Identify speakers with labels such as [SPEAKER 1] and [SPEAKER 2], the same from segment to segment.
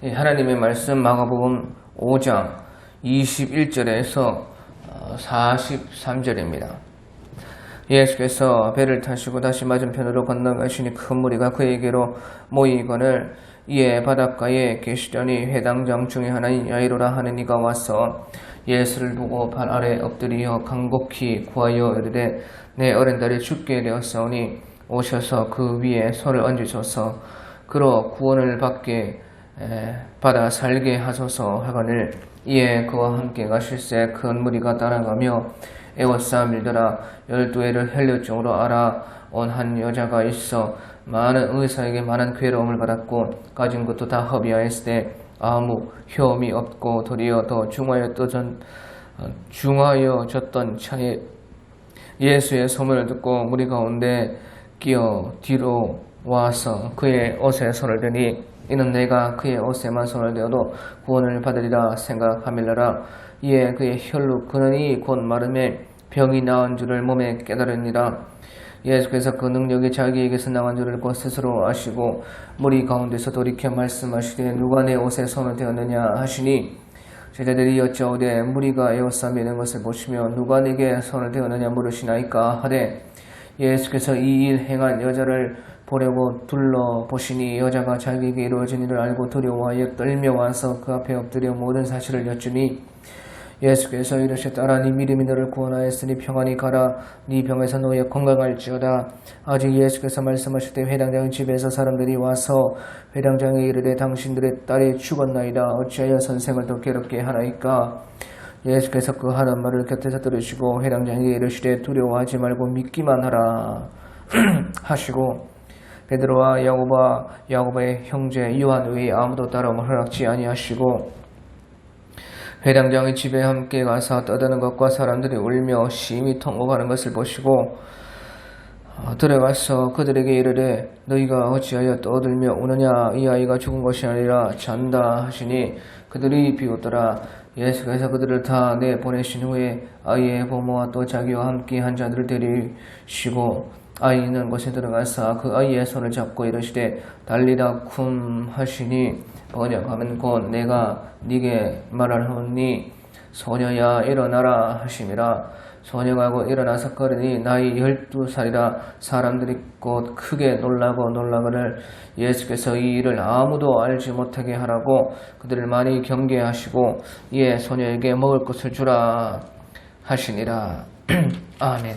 [SPEAKER 1] 하나님의 말씀 마가복음 5장 21절에서 43절입니다. 예수께서 배를 타시고 다시 맞은편으로 건너가시니 큰 무리가 그에게로 모이거늘 이에 바닷가에 계시더니 회당장 중에 하나인 야이로라 하는 이가 와서 예수를 보고 발 아래 엎드리어 간곡히 구하여 이르되 내 어린딸이 죽게 되었사오니 오셔서 그 위에 손을 얹으셔서 그로 구원을 받게 받아 살게 하소서 하거늘 이에 그와 함께 가실새 큰 무리가 따라가며 애워싸 밀더라 12해를 혈류증으로 알아온 한 여자가 있어 많은 의사에게 많은 괴로움을 받았고 가진 것도 다 허비하였을 때 아무 효험이 없고 도리어 더 중하여졌던 차에 예수의 소문을 듣고 무리 가운데 끼어 뒤로 와서 그의 옷에 손을 대니 이는 내가 그의 옷에만 손을 대어도 구원을 받으리라 생각하밀러라. 이에 그의 혈루 근원이 곧 마름에 병이 나은 줄을 몸에 깨달으니라. 예수께서 그 능력이 자기에게서 나간 줄을 곧 스스로 아시고 무리 가운데서 돌이켜 말씀하시되 누가 내 옷에 손을 대었느냐 하시니 제자들이 여짜오되 무리가 에워싸 미는 것을 보시며 누가 내게 손을 대었느냐 물으시나이까 하되 예수께서 이 일 행한 여자를 보려고 둘러보시니 여자가 자기에게 이루어진 일을 알고 두려워하여 떨며 와서 그 앞에 엎드려 모든 사실을 여쭈니 예수께서 이르셨더라. 네 믿음이 너를 구원하였으니 평안히 가라. 네 병에서 놓여 건강할지어다. 아직 예수께서 말씀하실 때 회당장의 집에서 사람들이 와서 회당장에 이르되 당신들의 딸이 죽었나이다. 어찌하여 선생을 더 괴롭게 하나이까. 예수께서 그 하는 말을 곁에서 들으시고 회당장에게 이르시되 두려워하지 말고 믿기만 하라 하시고 베드로와 야고보의 형제 요한 외에 아무도 따라오면 허락지 아니하시고 회당장의 집에 함께 가서 떠드는 것과 사람들이 울며 심히 통곡하는 것을 보시고 들어가서 그들에게 이르되 너희가 어찌하여 떠들며 우느냐. 이 아이가 죽은 것이 아니라 잔다 하시니 그들이 비웃더라. 예수께서 그들을 다 내보내신 후에 아이의 부모와 또 자기와 함께 한 자들을 데리시고 아이 있는 곳에 들어가서 그 아이의 손을 잡고 이르시되 달리다 쿰 하시니 번역하면 곧 내가 네게 말하노니 소녀야 일어나라 하심이라. 소녀가 곧 일어나서 걸으니 나이 12살이라. 사람들이 곧 크게 놀라거늘 예수께서 이 일을 아무도 알지 못하게 하라고 그들을 많이 경계하시고 이에 소녀에게 먹을 것을 주라 하시니라. 아멘.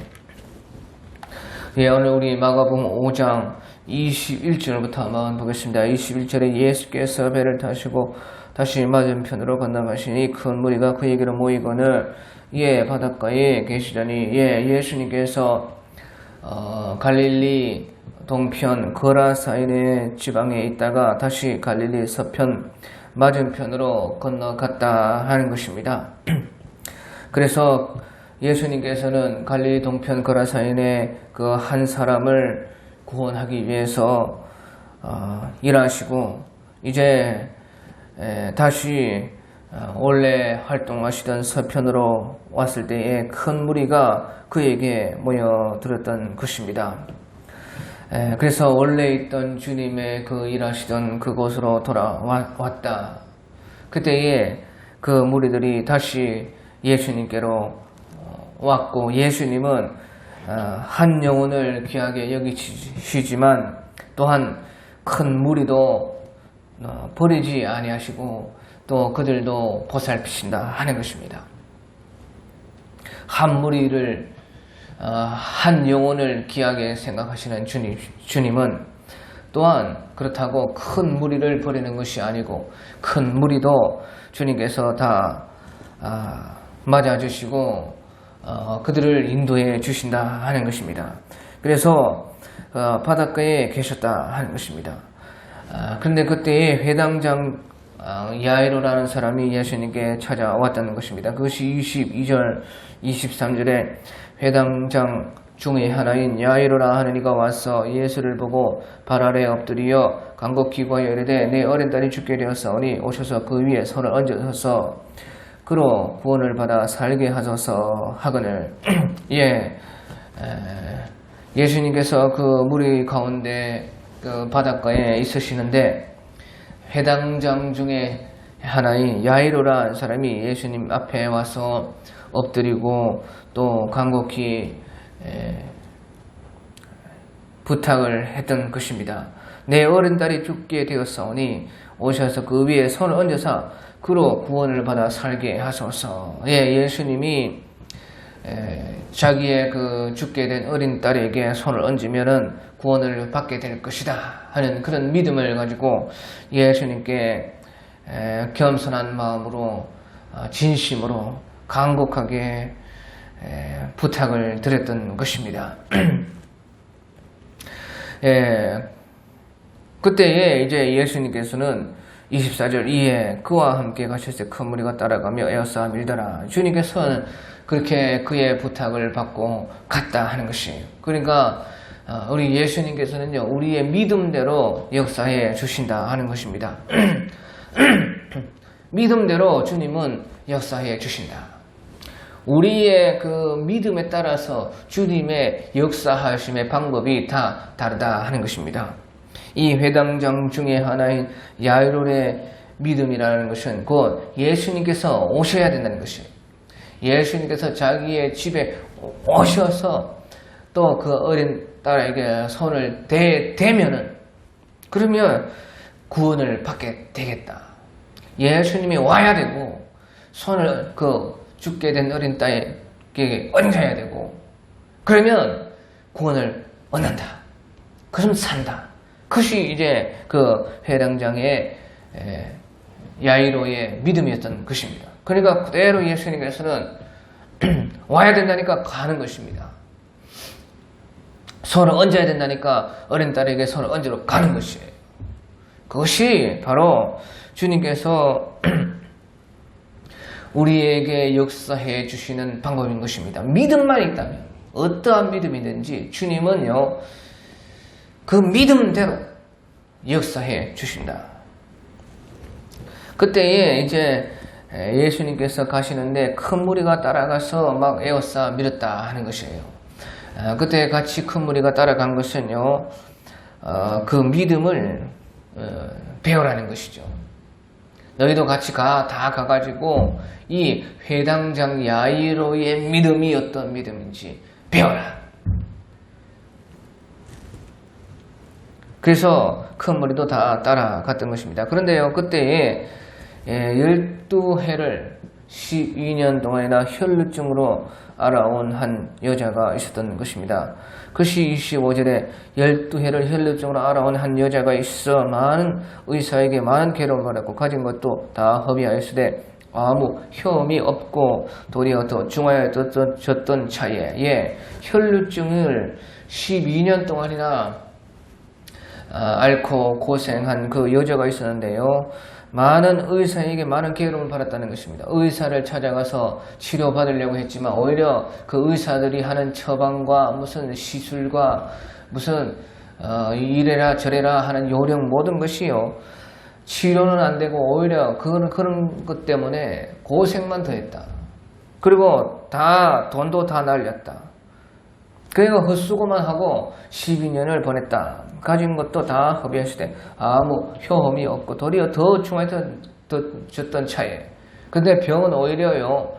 [SPEAKER 1] 예, 오늘 우리 마가복음 5장 21절부터 한번 보겠습니다. 21절에 예수께서 배를 타시고 다시 맞은편으로 건너가시니 큰 무리가 그에게로 모이거늘 이에 바닷가에 계시더니 예수님께서 갈릴리 동편 거라사인의 지방에 있다가 다시 갈릴리 서편 맞은편으로 건너갔다 하는 것입니다. 그래서 예수님께서는 갈릴리 동편 거라사인의 그 한 사람을 구원하기 위해서 일하시고 이제 다시 원래 활동하시던 서편으로 왔을 때에 큰 무리가 그에게 모여들었던 것입니다. 그래서 원래 있던 주님의 그 일하시던 그곳으로 돌아왔다. 그때에 그 무리들이 다시 예수님께로 왔고 예수님은 한 영혼을 귀하게 여기시지만 또한 큰 무리도 버리지 아니하시고 또 그들도 보살피신다 하는 것입니다. 한 무리를 한 영혼을 귀하게 생각하시는 주님은 또한 그렇다고 큰 무리를 버리는 것이 아니고 큰 무리도 주님께서 다 맞아주시고 그들을 인도해 주신다 하는 것입니다. 그래서 바닷가에 계셨다 하는 것입니다. 그런데 그때에 회당장 야이로라는 사람이 예수님께 찾아왔다는 것입니다. 그것이 22절, 23절에 회당장 중의 하나인 야이로라 하는 이가 와서 예수를 보고 발 아래에 엎드리어 간곡히 구하여 이르되 내 어린 딸이 죽게 되었사오니 오셔서 그 위에 손을 얹으소서 그로 구원을 받아 살게 하소서 하거늘. 예수님께서 그 무리 가운데 그 바닷가에 있으시는데 회당장 중에 하나인 야이로라는 사람이 예수님 앞에 와서 엎드리고 또 간곡히 부탁을 했던 것입니다. 내 어린 딸이 죽게 되었사오니 오셔서 그 위에 손을 얹어서 그로 구원을 받아 살게 하소서. 예수님이 자기의 그 죽게 된 어린 딸에게 손을 얹으면은 구원을 받게 될 것이다 하는 그런 믿음을 가지고 예수님께 겸손한 마음으로 진심으로 간곡하게 부탁을 드렸던 것입니다. 그때에 이제 예수님께서는 24절 이에 그와 함께 가셨을 큰 무리가 따라가며 에워싸 밀더라. 주님께서는 그렇게 그의 부탁을 받고 갔다 하는 것이에요. 그러니까 우리 예수님께서는요 우리의 믿음대로 역사해 주신다 하는 것입니다. 믿음대로 주님은 역사해 주신다. 우리의 그 믿음에 따라서 주님의 역사하심의 방법이 다 다르다 하는 것입니다. 이 회당장 중에 하나인 야이로의 믿음이라는 것은 곧 예수님께서 오셔야 된다는 것이에요. 예수님께서 자기의 집에 오셔서 또 그 어린 딸에게 손을 대면은 그러면 구원을 받게 되겠다. 예수님이 와야 되고 손을 그 죽게 된 어린 딸에게 얹어야 되고 그러면 구원을 얻는다. 그럼 산다. 그것이 이제 그 회당장의 야이로의 믿음이었던 것입니다. 그러니까 그대로 예수님께서는 와야 된다니까 가는 것입니다. 손을 얹어야 된다니까 어린 딸에게 손을 얹으러 가는 것이에요. 그것이 바로 주님께서 우리에게 역사해 주시는 방법인 것입니다. 믿음만 있다면 어떠한 믿음이든지 주님은요 그 믿음대로 역사해 주신다. 그때에 이제 예수님께서 가시는데 큰 무리가 따라가서 막 에워싸 밀었다 하는 것이에요. 그때 같이 큰 무리가 따라간 것은요 그 믿음을 배우라는 것이죠. 너희도 같이 다 가가지고 이 회당장 야이로의 믿음이 어떤 믿음인지 배워라. 그래서 큰 무리도 다 따라갔던 것입니다. 그런데요 그때에 12해를 12년 동안이나 혈루증으로 알아온 한 여자가 있었던 것입니다. 그것이 25절에 12해를 혈루증으로 알아온 한 여자가 있어 많은 의사에게 많은 괴로움을 받았고 가진 것도 다 허비하였으되 아무 혐이 없고 도리어 더 중하여졌던 차에 혈루증을 12년 동안이나 앓고 고생한 그 여자가 있었는데요. 많은 의사에게 많은 괴로움을 받았다는 것입니다. 의사를 찾아가서 치료받으려고 했지만 오히려 그 의사들이 하는 처방과 무슨 시술과 무슨 이래라 저래라 하는 요령 모든 것이요 치료는 안 되고 오히려 그런 것 때문에 고생만 더 했다. 그리고 다 돈도 다 날렸다. 그러니까 헛수고만 하고 12년을 보냈다. 가진 것도 다 허비하시되 아무 효험이 없고 도리어 더 중하여졌던 차에. 근데 병은 오히려요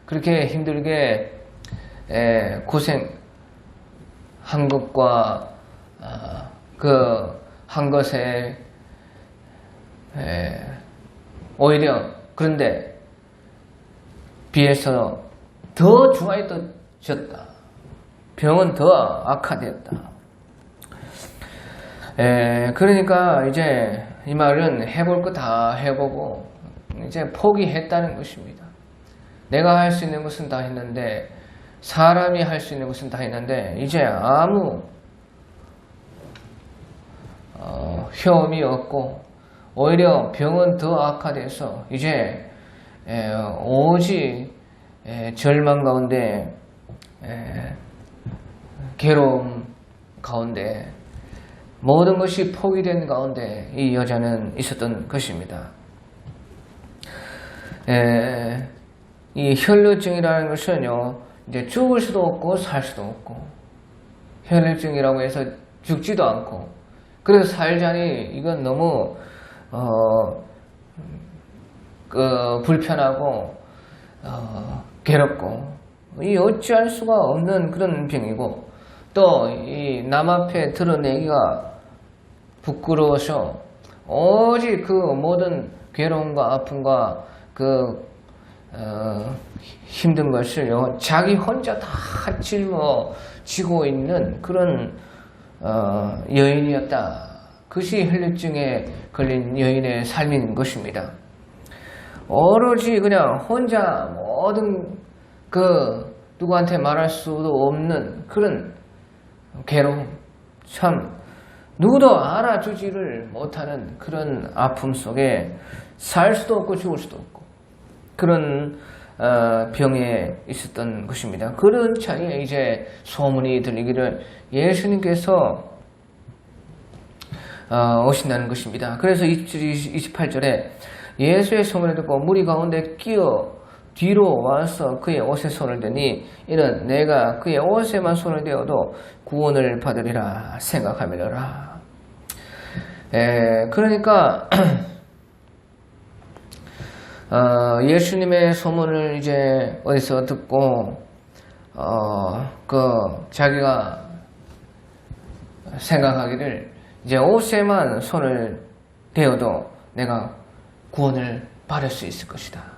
[SPEAKER 1] 그렇게 힘들게 고생한 것과 그 한 것에 오히려 그런데 비해서 더 중하여졌다. 병은 더 악화되었다. 그러니까 이제 이 말은 해볼 거 다 해보고 이제 포기했다는 것입니다. 내가 할 수 있는 것은 다 했는데 사람이 할 수 있는 것은 다 했는데 이제 아무 효험이 없고 오히려 병은 더 악화돼서 이제 오직 절망 가운데 괴로움 가운데 모든 것이 포기된 가운데 이 여자는 있었던 것입니다. 이 혈루증이라는 것은요, 이제 죽을 수도 없고 살 수도 없고, 혈루증이라고 해서 죽지도 않고, 그래서 살자니 이건 너무 불편하고 괴롭고, 이 어찌할 수가 없는 그런 병이고, 또 이 남 앞에 드러내기가 부끄러워서 오직 그 모든 괴로움과 아픔과 힘든 것을요, 자기 혼자 다 짊어지고 있는 그런 여인이었다. 그것이 혈루증에 걸린 여인의 삶인 것입니다. 오로지 그냥 혼자 모든 누구한테 말할 수도 없는 그런 괴로움, 참 누구도 알아주지를 못하는 그런 아픔 속에 살 수도 없고 죽을 수도 없고 그런 병에 있었던 것입니다. 그런 차이에 이제 소문이 들리기를 예수님께서 오신다는 것입니다. 그래서 28절에 예수의 소문을 듣고 무리 가운데 끼어 뒤로 와서 그의 옷에 손을 대니 이는 내가 그의 옷에만 손을 대어도 구원을 받으리라 생각하미라. 그러니까 예수님의 소문을 이제 어디서 듣고 자기가 생각하기를 이제 옷에만 손을 대어도 내가 구원을 받을 수 있을 것이다.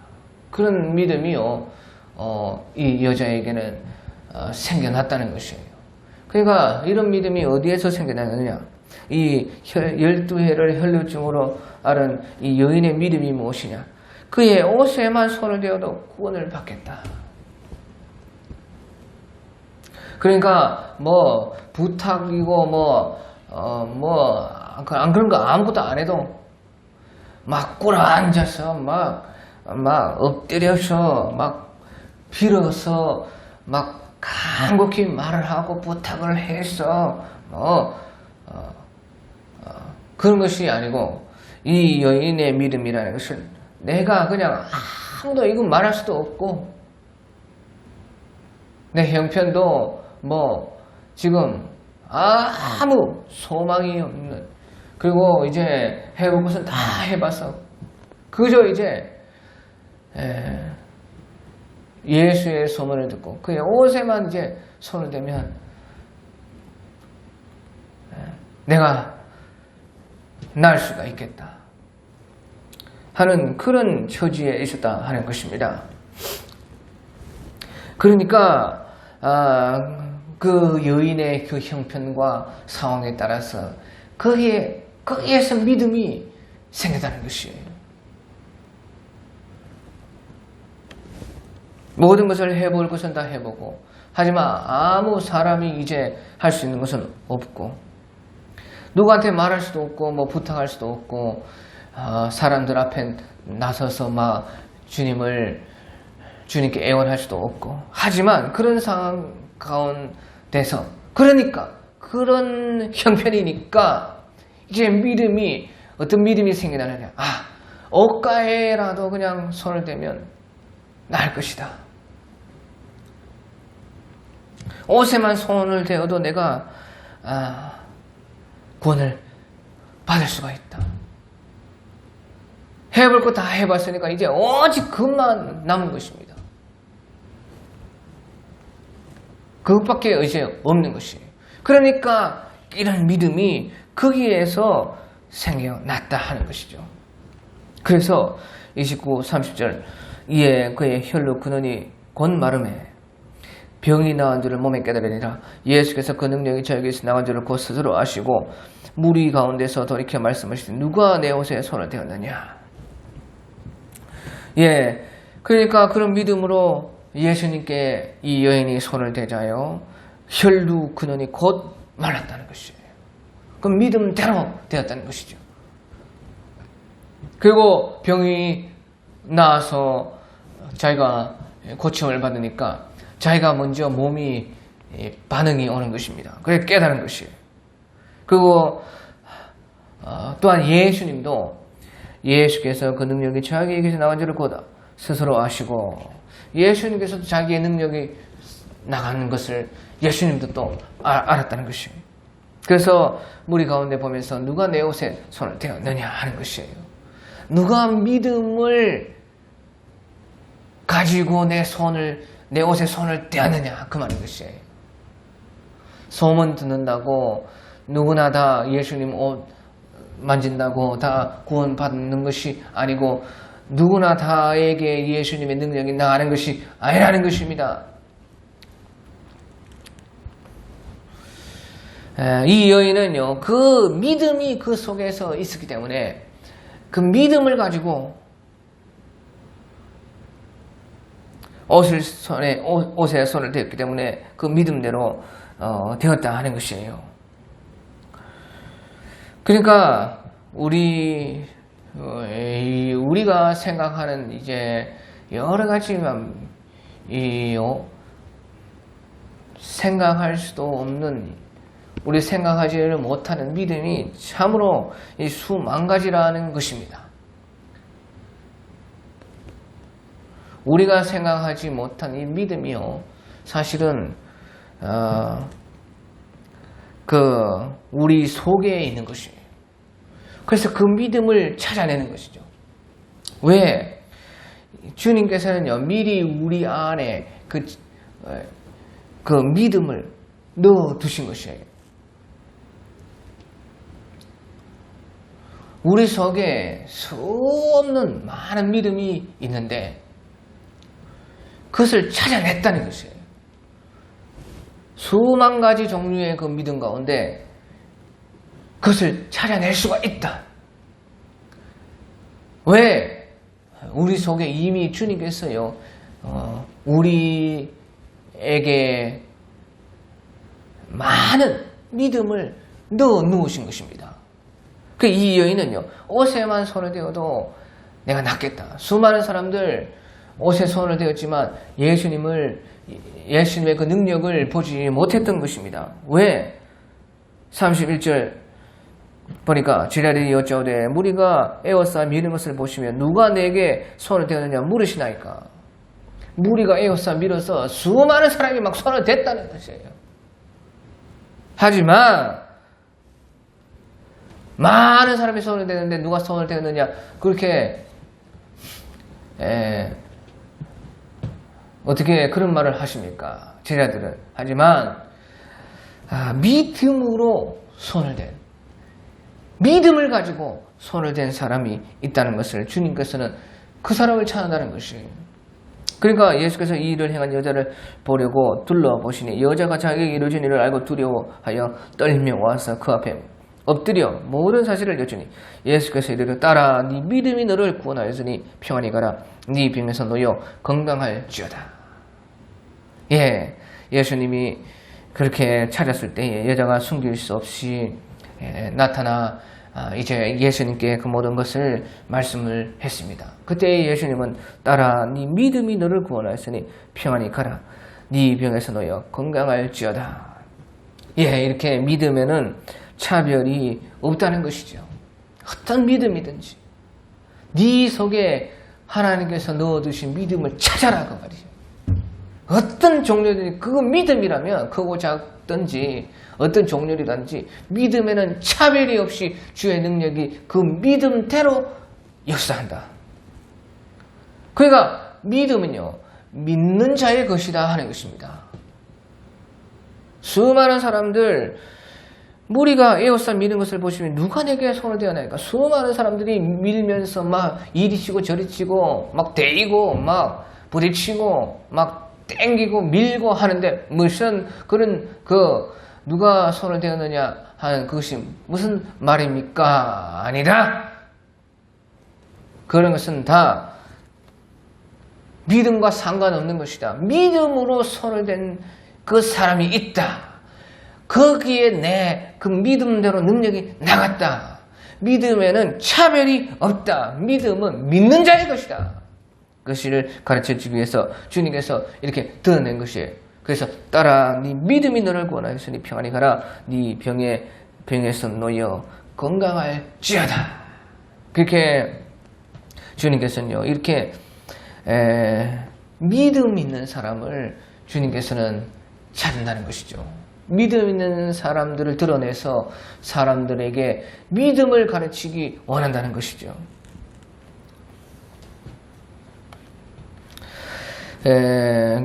[SPEAKER 1] 그런 믿음이요, 이 여자에게는 생겨났다는 것이에요. 그러니까 이런 믿음이 어디에서 생겨나느냐? 이 12해를 혈루증으로 앓은 이 여인의 믿음이 무엇이냐? 그의 옷에만 손을 대어도 구원을 받겠다. 그러니까 뭐 부탁이고 안 그런 거 아무것도 안 해도 막 꿇어앉아서 막 엎드려서 막 빌어서 막 간곡히 말을 하고 부탁을 해서 그런 것이 아니고 이 여인의 믿음이라는 것은 내가 그냥 아무도 이거 말할 수도 없고 내 형편도 지금 아무 소망이 없는, 그리고 이제 해볼 것은 다 해봐서 그저 이제 예수의 소문을 듣고 그의 옷에만 이제 손을 대면 내가 날 수가 있겠다 하는 그런 처지에 있었다 하는 것입니다. 그러니까 그 여인의 그 형편과 상황에 따라서 거기에서 믿음이 생긴다는 것이에요. 모든 것을 해볼 것은 다 해보고, 하지만 아무 사람이 이제 할 수 있는 것은 없고, 누구한테 말할 수도 없고 부탁할 수도 없고, 사람들 앞에 나서서 주님께 애원할 수도 없고, 하지만 그런 상황 가운데서, 그러니까 그런 형편이니까 이제 어떤 믿음이 생겨나느냐? 옷가에라도 그냥 손을 대면 나을 것이다. 옷에만 손을 대어도 내가 구원을 받을 수가 있다. 해볼 거 다 해봤으니까 이제 오직 그것만 남은 것입니다. 그것밖에 이제 없는 것이에요. 그러니까 이런 믿음이 거기에서 생겨났다 하는 것이죠. 그래서 29, 30절 이에 그의 혈로 근원이 곧 마름에 병이 나은 줄을 몸에 깨달으니라. 예수께서 그 능력이 저에게서 나간 줄을 곧 스스로 아시고 무리 가운데서 돌이켜 말씀하시되 누가 내 옷에 손을 대었느냐. 그러니까 그런 믿음으로 예수님께 이 여인이 손을 대자요, 혈루 근원이 곧 말랐다는 것이에요. 그 믿음대로 되었다는 것이죠. 그리고 병이 나아서 자기가 고침을 받으니까 자기가 먼저 몸이 반응이 오는 것입니다. 그래 깨달은 것이에요. 그리고 또한 예수님도 예수께서 그 능력이 자기에게서 나간 줄을 곧 스스로 아시고 예수님께서도 자기의 능력이 나가는 것을 예수님도 또 알았다는 것이에요. 그래서 무리 가운데 보면서 누가 내 옷에 손을 대었느냐 하는 것이에요. 누가 믿음을 가지고 내 옷에 손을 대었느냐 그 말인 것이에요. 소문 듣는다고 누구나 다 예수님 옷 만진다고 다 구원받는 것이 아니고 누구나 다에게 예수님의 능력이 나가는 것이 아니라는 것입니다. 이 여인은요, 그 믿음이 그 속에서 있었기 때문에 그 믿음을 가지고 옷에 손을 대었기 때문에 그 믿음대로 되었다 하는 것이에요. 그러니까 우리가 생각하는 이제 여러 가지만 생각할 수도 없는 우리 생각하지를 못하는 믿음이 참으로 수만 가지라는 것입니다. 우리가 생각하지 못한 이 믿음이요, 사실은 우리 속에 있는 것이에요. 그래서 그 믿음을 찾아내는 것이죠. 왜? 주님께서는요, 미리 우리 안에 그 믿음을 넣어 두신 것이에요. 우리 속에 수 없는 많은 믿음이 있는데 그것을 찾아냈다는 것이에요. 수만 가지 종류의 그 믿음 가운데 그것을 찾아낼 수가 있다. 왜? 우리 속에 이미 주님께서요, 우리에게 많은 믿음을 넣어 놓으신 것입니다. 이 여인은요, 옷에만 손을 대어도 내가 낫겠다. 수많은 사람들 옷에 손을 대었지만 예수님의 그 능력을 보지 못했던 것입니다. 왜? 31절 보니까 지라리 여짜오되 무리가 에워싸 미는 것을 보시면 누가 내게 손을 대었느냐 물으시나이까. 무리가 에워싸 밀어서 수많은 사람이 막 손을 댔다는 것이에요. 하지만 많은 사람이 손을 대는데 누가 손을 대느냐 그렇게 어떻게 그런 말을 하십니까? 제자들은. 하지만 믿음으로 손을 댄, 믿음을 가지고 손을 댄 사람이 있다는 것을 주님께서는 그 사람을 찾는다는 것이에요. 그러니까 예수께서 이 일을 행한 여자를 보려고 둘러보시니 여자가 자기에게 이루어진 일을 알고 두려워하여 떨며 와서 그 앞에 엎드려 모든 사실을 여쭈니 예수께서 이르되 딸아 네 믿음이 너를 구원하였으니 평안히 가라 네 병에서 놓여 건강할지어다. 예수님이 그렇게 찾았을 때에 여자가 숨길 수 없이 나타나 이제 예수님께 그 모든 것을 말씀을 했습니다. 그때 예수님은 딸아 네 믿음이 너를 구원하였으니 평안히 가라 네 병에서 놓여 건강할지어다. 이렇게 믿음에는 차별이 없다는 것이죠. 어떤 믿음이든지 네 속에 하나님께서 넣어두신 믿음을 찾아라 그 말이죠. 어떤 종류든지 그 믿음이라면 크고 작든지 어떤 종류이든지 믿음에는 차별이 없이 주의 능력이 그 믿음대로 역사한다. 그러니까 믿음은요 믿는 자의 것이다 하는 것입니다. 수많은 사람들 무리가 에워싸 미는 것을 보시면 누가 내게 손을 대어나니까 수많은 사람들이 밀면서 막 이리 치고 저리 치고 막 대이고 막 부딪히고 막 땡기고 밀고 하는데 무슨 그런 누가 손을 대었느냐 하는 그것이 무슨 말입니까? 아니다. 그런 것은 다 믿음과 상관없는 것이다. 믿음으로 손을 댄 그 사람이 있다. 거기에 내 그 믿음대로 능력이 나갔다. 믿음에는 차별이 없다. 믿음은 믿는 자의 것이다. 그것을 가르쳐주기 위해서 주님께서 이렇게 드러낸 것이에요. 그래서 딸아 네 믿음이 너를 구원하였으니 평안히 가라. 네 병에서 놓여 건강할지어다. 그렇게 주님께서는요 이렇게 믿음 있는 사람을 주님께서는 찾는다는 것이죠. 믿음 있는 사람들을 드러내서 사람들에게 믿음을 가르치기 원한다는 것이죠.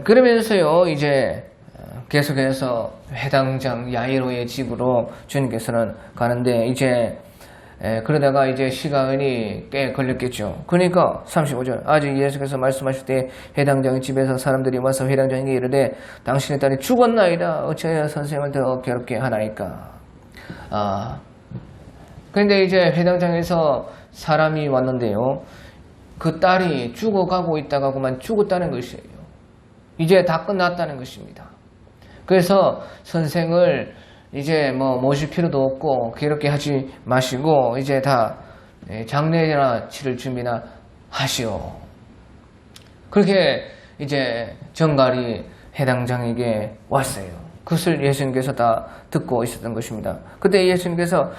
[SPEAKER 1] 그러면서요 이제 계속해서 회당장 야이로의 집으로 주님께서는 가는데 이제 그러다가 이제 시간이 꽤 걸렸겠죠. 그러니까 35절 아직 예수께서 말씀하실 때 회당장의 집에서 사람들이 와서 회당장에게 이르되 당신의 딸이 죽었나이다. 어찌하여 선생을 더 괴롭게 하나이까. 그런데 이제 회당장에서 사람이 왔는데요. 그 딸이 죽어가고 있다가 그만 죽었다는 것이에요. 이제 다 끝났다는 것입니다. 그래서 선생을 이제 모실 필요도 없고 괴롭게 하지 마시고 이제 다 장례나 치를 준비나 하시오. 그렇게 이제 정갈이 회당장에게 왔어요. 그것을 예수님께서 다 듣고 있었던 것입니다. 그때 예수님께서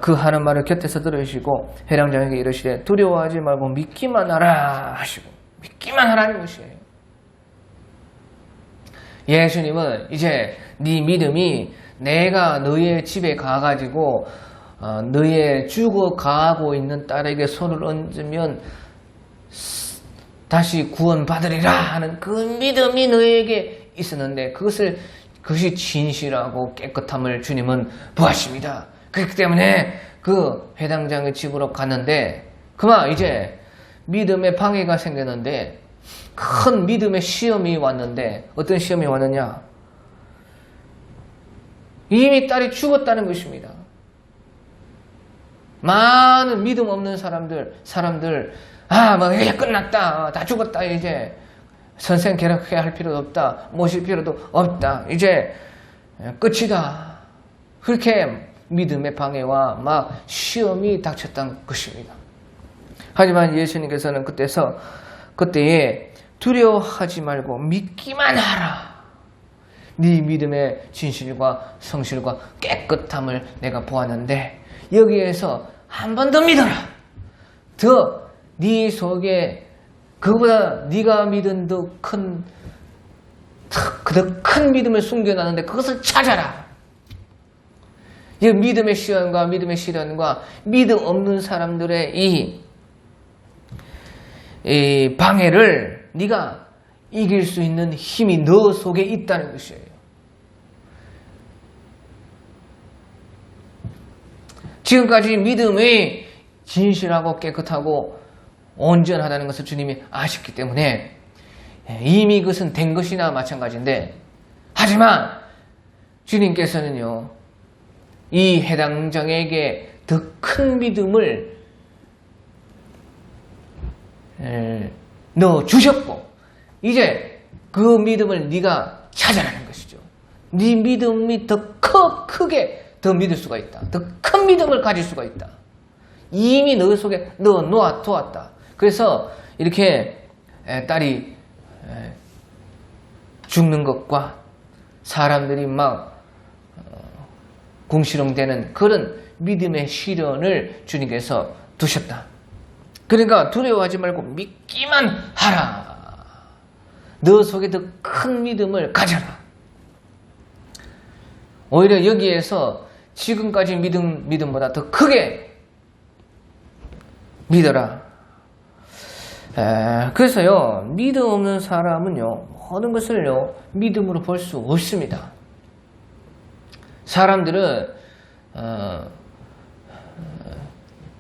[SPEAKER 1] 그 하는 말을 곁에서 들으시고 회당장에게 이르시되 두려워하지 말고 믿기만 하라 하시고 믿기만 하라는 것이에요. 예수님은 이제 네 믿음이 내가 너의 집에 가가지고 너의 죽어가고 있는 딸에게 손을 얹으면 다시 구원받으리라 하는 그 믿음이 너에게 있었는데 그것이 진실하고 깨끗함을 주님은 보았습니다. 그렇기 때문에 그 회당장의 집으로 갔는데 그만 이제 믿음의 방해가 생겼는데 큰 믿음의 시험이 왔는데 어떤 시험이 왔느냐? 이미 딸이 죽었다는 것입니다. 많은 믿음 없는 사람들 이제 끝났다. 다 죽었다. 이제 선생 괴롭게 할 필요도 없다. 모실 필요도 없다. 이제 끝이다. 그렇게 믿음의 방해와 막 시험이 닥쳤던 것입니다. 하지만 예수님께서는 그때에 두려워하지 말고 믿기만 하라. 네 믿음의 진실과 성실과 깨끗함을 내가 보았는데 여기에서 한 번 더 믿어라. 더 네 속에 그보다 네가 믿은 더 큰 믿음을 숨겨놨는데 그것을 찾아라. 이 믿음의 시련과 믿음의 시련과 믿음 없는 사람들의 이 방해를 네가 이길 수 있는 힘이 너 속에 있다는 것이에요. 지금까지 믿음이 진실하고 깨끗하고 온전하다는 것을 주님이 아셨기 때문에 이미 그것은 된 것이나 마찬가지인데 하지만 주님께서는요 이 회당장에게 더 큰 믿음을 넣어주셨고 이제 그 믿음을 네가 찾아라는 것이죠. 네 믿음이 더 크게 더 믿을 수가 있다. 더 큰 믿음을 가질 수가 있다. 이미 너 속에 넣어두었다. 그래서 이렇게 딸이 죽는 것과 사람들이 막 궁시렁대는 그런 믿음의 시련을 주님께서 두셨다. 그러니까 두려워하지 말고 믿기만 하라. 너 속에 더 큰 믿음을 가져라. 오히려 여기에서 지금까지 믿음보다 더 크게 믿어라. 그래서요 믿음 없는 사람은요 모든 것을요 믿음으로 볼 수 없습니다. 사람들은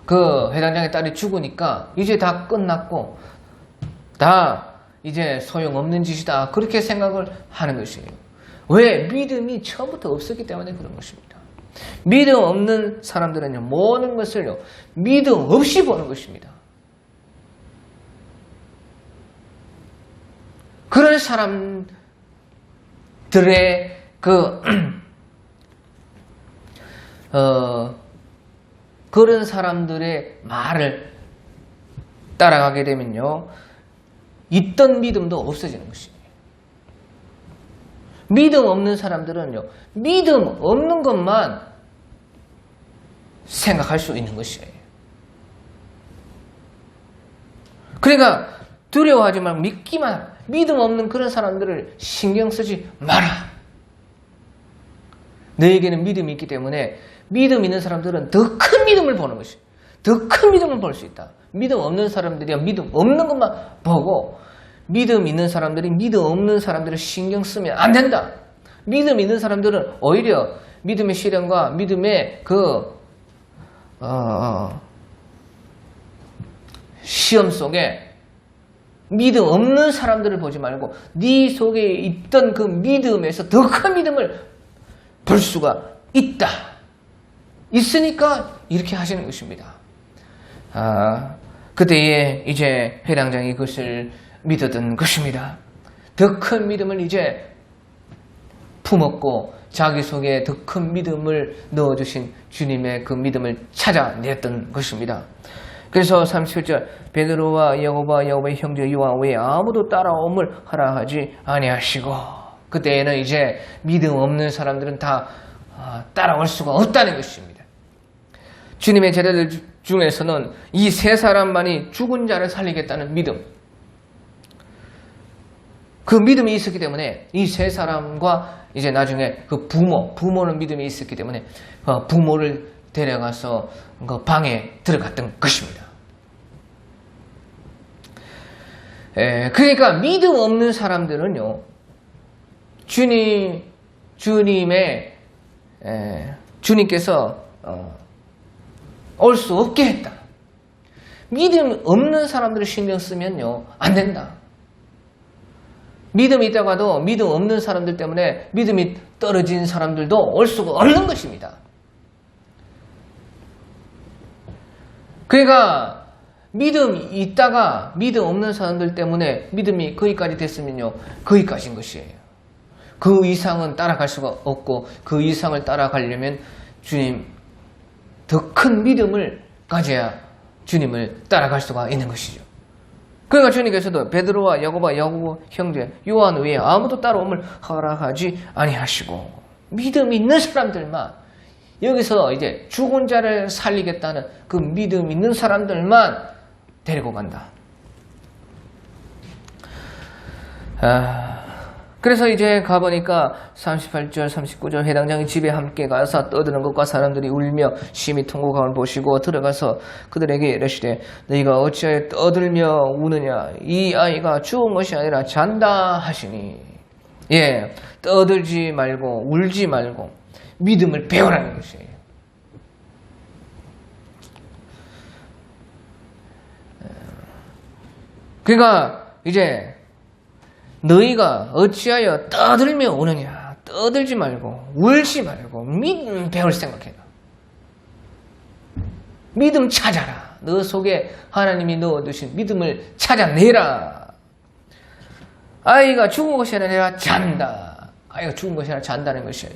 [SPEAKER 1] 그 회당장의 딸이 죽으니까 이제 다 끝났고 다 이제 소용없는 짓이다 그렇게 생각을 하는 것이에요. 왜? 믿음이 처음부터 없었기 때문에 그런 것입니다. 믿음 없는 사람들은요 모든 것을요 믿음 없이 보는 것입니다. 그런 사람들의 그런 사람들의 말을 따라가게 되면요 있던 믿음도 없어지는 것입니다. 믿음 없는 사람들은요, 믿음 없는 것만 생각할 수 있는 것이에요. 그러니까 두려워하지 말고 믿기만 하라. 믿음 없는 그런 사람들을 신경 쓰지 마라. 너에게는 믿음이 있기 때문에 믿음 있는 사람들은 더 큰 믿음을 보는 것이에요. 더 큰 믿음을 볼 수 있다. 믿음 없는 사람들이 믿음 없는 것만 보고 믿음 있는 사람들이 믿음 없는 사람들을 신경 쓰면 안 된다. 믿음 있는 사람들은 오히려 믿음의 시련과 믿음의 시험 속에 믿음 없는 사람들을 보지 말고 네 속에 있던 그 믿음에서 더 큰 믿음을 볼 수가 있다. 있으니까 이렇게 하시는 것입니다. 그때에 이제 회당장이 그것을 믿었던 것입니다. 더 큰 믿음을 이제 품었고 자기 속에 더 큰 믿음을 넣어주신 주님의 그 믿음을 찾아냈던 것입니다. 그래서 37절 베드로와 야고보의 형제 요한 외에 아무도 따라옴을 하라 하지 아니하시고, 그때에는 이제 믿음 없는 사람들은 다 따라올 수가 없다는 것입니다. 주님의 제자들 중에서는 이 세 사람만이 죽은 자를 살리겠다는 믿음, 그 믿음이 있었기 때문에 이 세 사람과 이제 나중에 그 부모는 믿음이 있었기 때문에 부모를 데려가서 그 방에 들어갔던 것입니다. 그러니까 믿음 없는 사람들은요, 주님께서 올 수 없게 했다. 믿음 없는 사람들을 신경 쓰면요, 안 된다. 믿음이 있다고 해도 믿음 없는 사람들 때문에 믿음이 떨어진 사람들도 올 수가 없는 것입니다. 그러니까 믿음이 있다가 믿음 없는 사람들 때문에 믿음이 거기까지 됐으면요, 거기까지인 것이에요. 그 이상은 따라갈 수가 없고 그 이상을 따라가려면 주님 더 큰 믿음을 가져야 주님을 따라갈 수가 있는 것이죠. 그러니까 주님께서도 베드로와 야고보 형제 요한 외에 아무도 따라옴을 허락하지 아니하시고 믿음 있는 사람들만, 여기서 이제 죽은 자를 살리겠다는 그 믿음 있는 사람들만 데리고 간다. 그래서 이제 가보니까 38절 39절 회당장이 집에 함께 가서 떠드는 것과 사람들이 울며 심히 통곡함을 보시고 들어가서 그들에게 이르시되 너희가 어찌하여 떠들며 우느냐, 이 아이가 죽은 것이 아니라 잔다 하시니. 떠들지 말고 울지 말고 믿음을 배우라는 것이에요. 그러니까 이제 너희가 어찌하여 떠들며 우느냐, 떠들지 말고 울지 말고 믿음 배울 생각해라. 믿음 찾아라. 너 속에 하나님이 넣어두신 믿음을 찾아내라. 아이가 죽은 것이 아니라 잔다. 아이가 죽은 것이 아니라 잔다는 것이에요.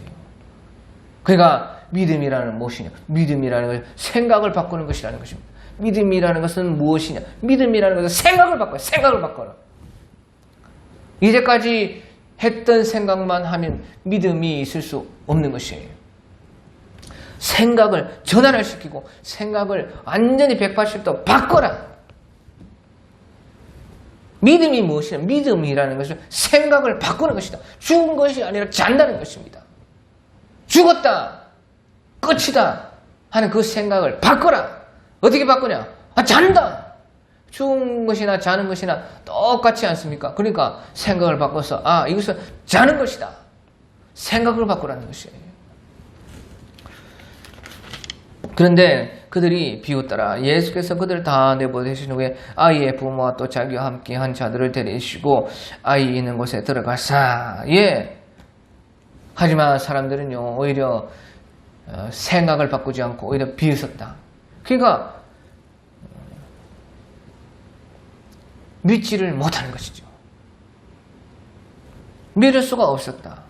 [SPEAKER 1] 그러니까 믿음이라는 무엇이냐? 믿음이라는 것은 생각을 바꾸는 것이라는 것입니다. 믿음이라는 것은 무엇이냐? 믿음이라는 것은 생각을 바꿔요. 생각을 바꿔라. 이제까지 했던 생각만 하면 믿음이 있을 수 없는 것이에요. 생각을 전환을 시키고 생각을 완전히 180도 바꿔라. 믿음이 무엇이냐? 믿음이라는 것은 생각을 바꾸는 것이다. 죽은 것이 아니라 잔다는 것입니다. 죽었다, 끝이다 하는 그 생각을 바꿔라. 어떻게 바꾸냐? 잔다. 죽은 것이나 자는 것이나 똑같지 않습니까? 그러니까 생각을 바꿔서 이것은 자는 것이다. 생각을 바꾸라는 것이에요. 그런데 그들이 비웃더라. 예수께서 그들을 다 내보내신 후에 아이의 부모와 또 자기와 함께 한 자들을 데리시고 아이 있는 곳에 들어가사. 하지만 사람들은요, 오히려 생각을 바꾸지 않고 오히려 비웃었다. 그러니까 믿지를 못하는 것이죠. 믿을 수가 없었다.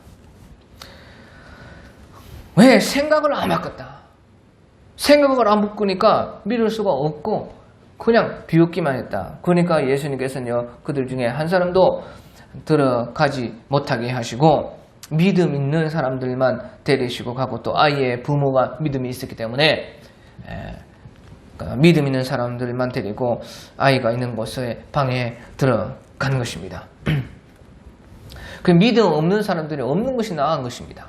[SPEAKER 1] 왜? 생각을 안 바꿨다. 생각을 안 바꾸니까 믿을 수가 없고 그냥 비웃기만 했다. 그러니까 예수님께서는요, 그들 중에 한 사람도 들어가지 못하게 하시고 믿음 있는 사람들만 데리시고 가고 또 아이의 부모가 믿음이 있었기 때문에 그러니까 믿음 있는 사람들만 데리고 아이가 있는 곳에 방에 들어가는 것입니다. 그 믿음 없는 사람들이 없는 것이 나은 것입니다.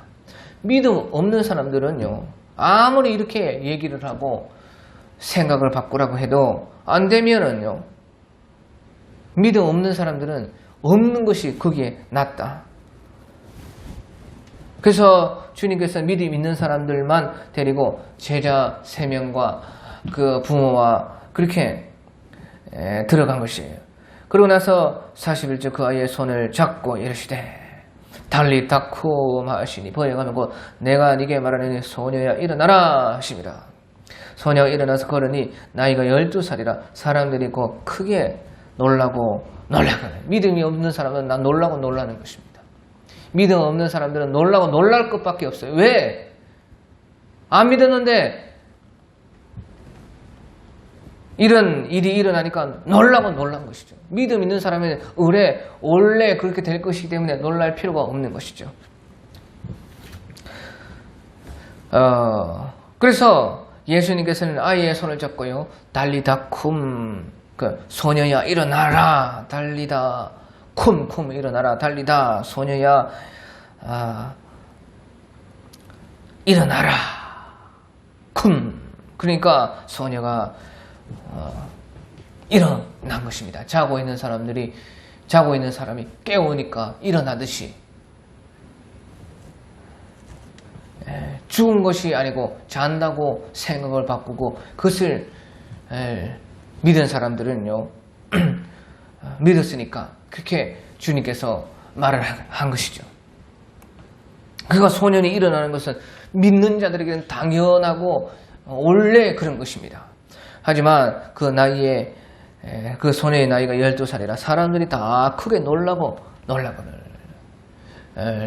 [SPEAKER 1] 믿음 없는 사람들은요, 아무리 이렇게 얘기를 하고 생각을 바꾸라고 해도 안 되면은요, 믿음 없는 사람들은 없는 것이 거기에 낫다. 그래서 주님께서 믿음 있는 사람들만 데리고 제자 3명과 그 부모와 그렇게 들어간 것이에요. 그러고 나서 41절 그 아이의 손을 잡고 이르시되 달리다쿰 하시니 번역하면 내가 네게 말하는 소녀야 일어나라 하십니다. 소녀가 일어나서 걸으니 나이가 12살이라 사람들이 곧 크게 놀라고 믿음이 없는 사람은 난 놀라고 놀라는 것입니다. 믿음 없는 사람들은 놀라고 놀랄 것밖에 없어요. 왜? 안 믿었는데 이런 일이 일어나니까 놀라고 놀란 것이죠. 믿음 있는 사람은 원래 그렇게 될 것이기 때문에 놀랄 필요가 없는 것이죠. 그래서 예수님께서는 아이의 손을 잡고요, 달리다쿰, 그 소녀야 일어나라, 달리다 쿰 일어나라, 달리다 소녀야 일어나라 쿰. 그러니까 소녀가 일어난 것입니다. 자고 있는 사람이 깨우니까 일어나듯이 죽은 것이 아니고 잔다고 생각을 바꾸고 그것을 믿은 사람들은요 믿었으니까 그렇게 주님께서 말을 한 것이죠. 그가 소년이 일어나는 것은 믿는 자들에게는 당연하고 원래 그런 것입니다. 하지만 그 나이에 그 소년의 나이가 12살이라 사람들이 다 크게 놀라고는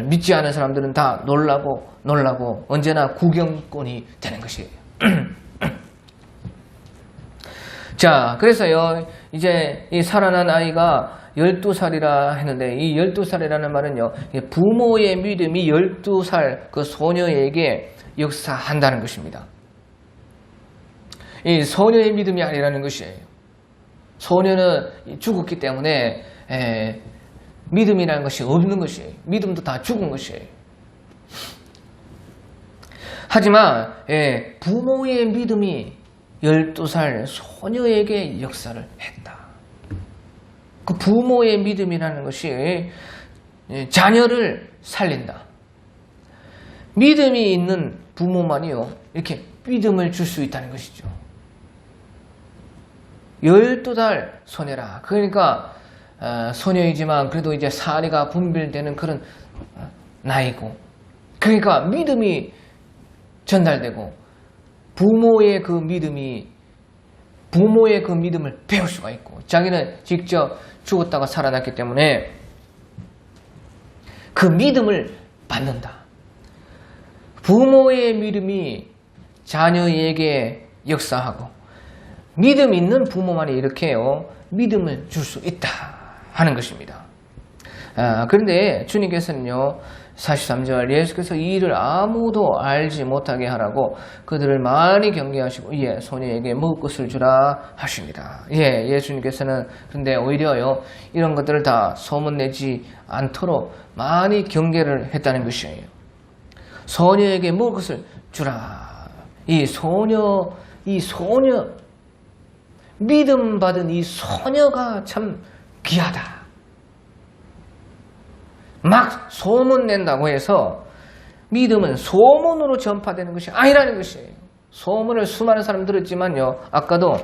[SPEAKER 1] 믿지 않은 사람들은 다 놀라고 언제나 구경꾼이 되는 것이에요. 자, 그래서요 이제 이 살아난 아이가 12살이라 했는데 이 12살이라는 말은요 부모의 믿음이 12살 그 소녀에게 역사한다는 것입니다. 이 소녀의 믿음이 아니라는 것이에요. 소녀는 죽었기 때문에 믿음이라는 것이 없는 것이에요. 믿음도 다 죽은 것이에요. 하지만 부모의 믿음이 12살 소녀에게 역사를 했다. 그 부모의 믿음이라는 것이 자녀를 살린다. 믿음이 있는 부모만이요 이렇게 믿음을 줄 수 있다는 것이죠. 12살 소녀라. 그러니까 소녀이지만 그래도 이제 사리가 분별되는 그런 나이고, 그러니까 믿음이 전달되고 부모의 그 믿음을 배울 수가 있고, 자기는 직접 죽었다가 살아났기 때문에 그 믿음을 받는다. 부모의 믿음이 자녀에게 역사하고 믿음 있는 부모만이 이렇게요 믿음을 줄 수 있다 하는 것입니다. 그런데 주님께서는요 43절 예수께서 이 일을 아무도 알지 못하게 하라고 그들을 많이 경계하시고 소녀에게 먹을 것을 주라 하십니다. 예수님께서는 근데 오히려요 이런 것들을 다 소문내지 않도록 많이 경계를 했다는 것이에요. 소녀에게 먹을 것을 주라. 이 소녀 믿음 받은 이 소녀가 참 귀하다. 막 소문낸다고 해서 믿음은 소문으로 전파되는 것이 아니라는 것이에요. 소문을 수많은 사람 들었지만요 아까도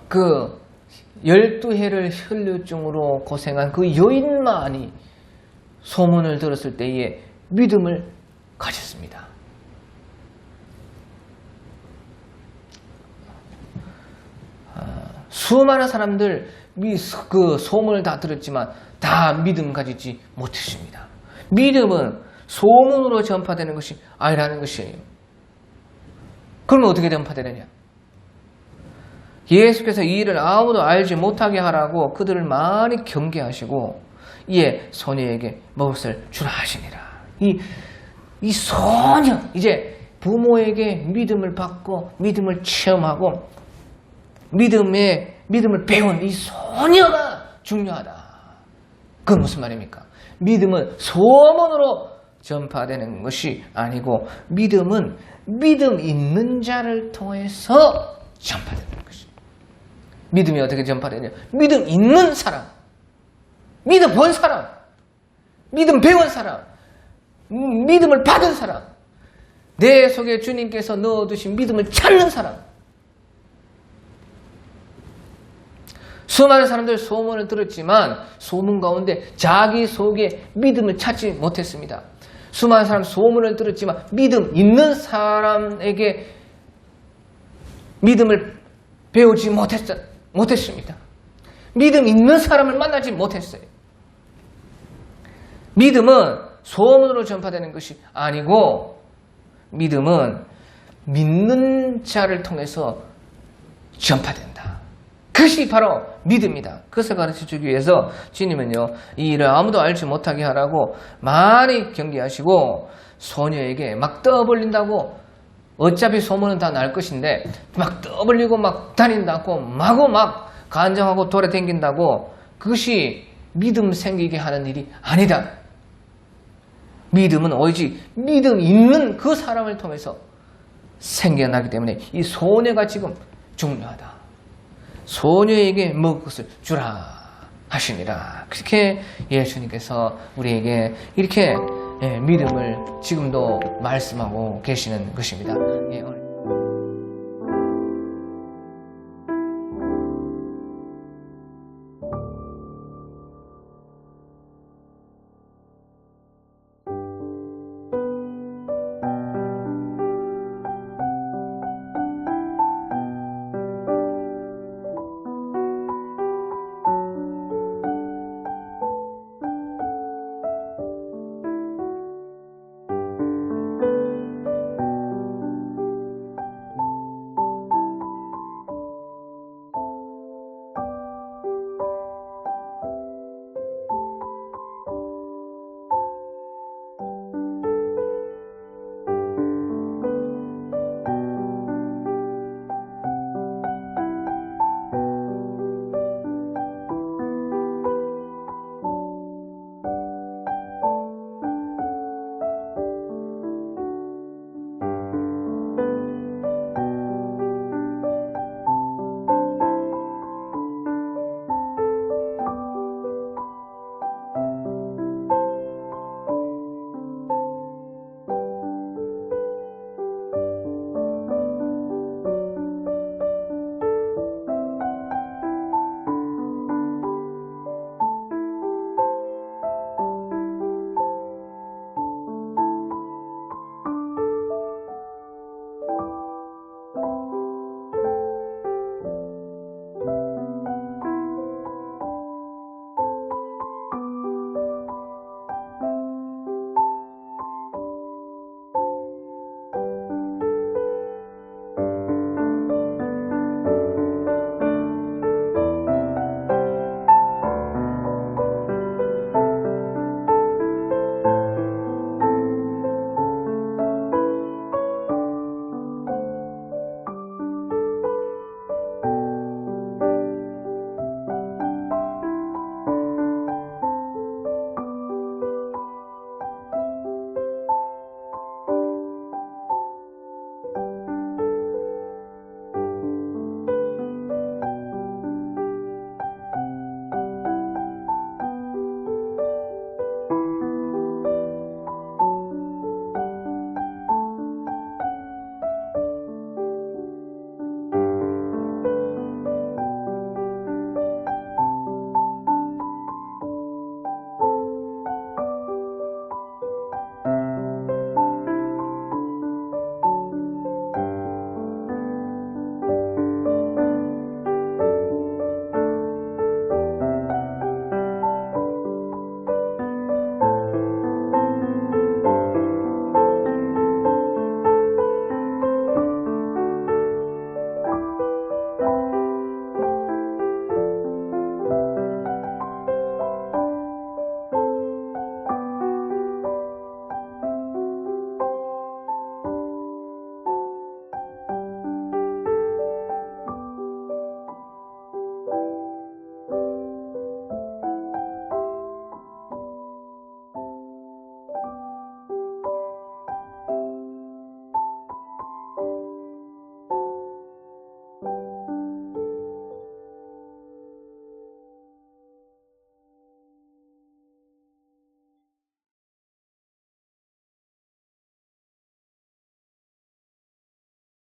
[SPEAKER 1] 그 12해를 혈류증으로 고생한 그 여인만이 소문을 들었을 때에 믿음을 가졌습니다. 수많은 사람들 그 소문을 다 들었지만 다 믿음 가지지 못했습니다. 믿음은 소문으로 전파되는 것이 아니라는 것이에요. 그러면 어떻게 전파되느냐? 예수께서 이 일을 아무도 알지 못하게 하라고 그들을 많이 경계하시고 이에 소녀에게 먹을 것을 주라 하시니라. 이 소녀, 이제 부모에게 믿음을 받고 믿음을 체험하고 믿음을 배운 이 소녀가 중요하다. 그건 무슨 말입니까? 믿음은 소문으로 전파되는 것이 아니고 믿음은 믿음 있는 자를 통해서 전파되는 것입니다. 믿음이 어떻게 전파되냐? 믿음 있는 사람, 믿음 본 사람, 믿음 배운 사람, 믿음을 받은 사람, 내 속에 주님께서 넣어두신 믿음을 찾는 사람. 수많은 사람들 소문을 들었지만 소문 가운데 자기 속에 믿음을 찾지 못했습니다. 수많은 사람 소문을 들었지만 믿음 있는 사람에게 믿음을 배우지 못했습니다. 믿음 있는 사람을 만나지 못했어요. 믿음은 소문으로 전파되는 것이 아니고 믿음은 믿는 자를 통해서 전파된다. 그것이 바로 믿음이다. 그것을 가르쳐주기 위해서 주님은요, 이 일을 아무도 알지 못하게 하라고 많이 경계하시고 소녀에게 막 떠벌린다고, 어차피 소문은 다 날 것인데 막 떠벌리고 막 다닌다고 마구 막 간증하고 돌아다닌다고 그것이 믿음 생기게 하는 일이 아니다. 믿음은 오직 믿음 있는 그 사람을 통해서 생겨나기 때문에 이 소녀가 지금 중요하다. 소녀에게 먹을 것을 주라 하시니라. 그렇게 예수님께서 우리에게 이렇게 믿음을 지금도 말씀하고 계시는 것입니다.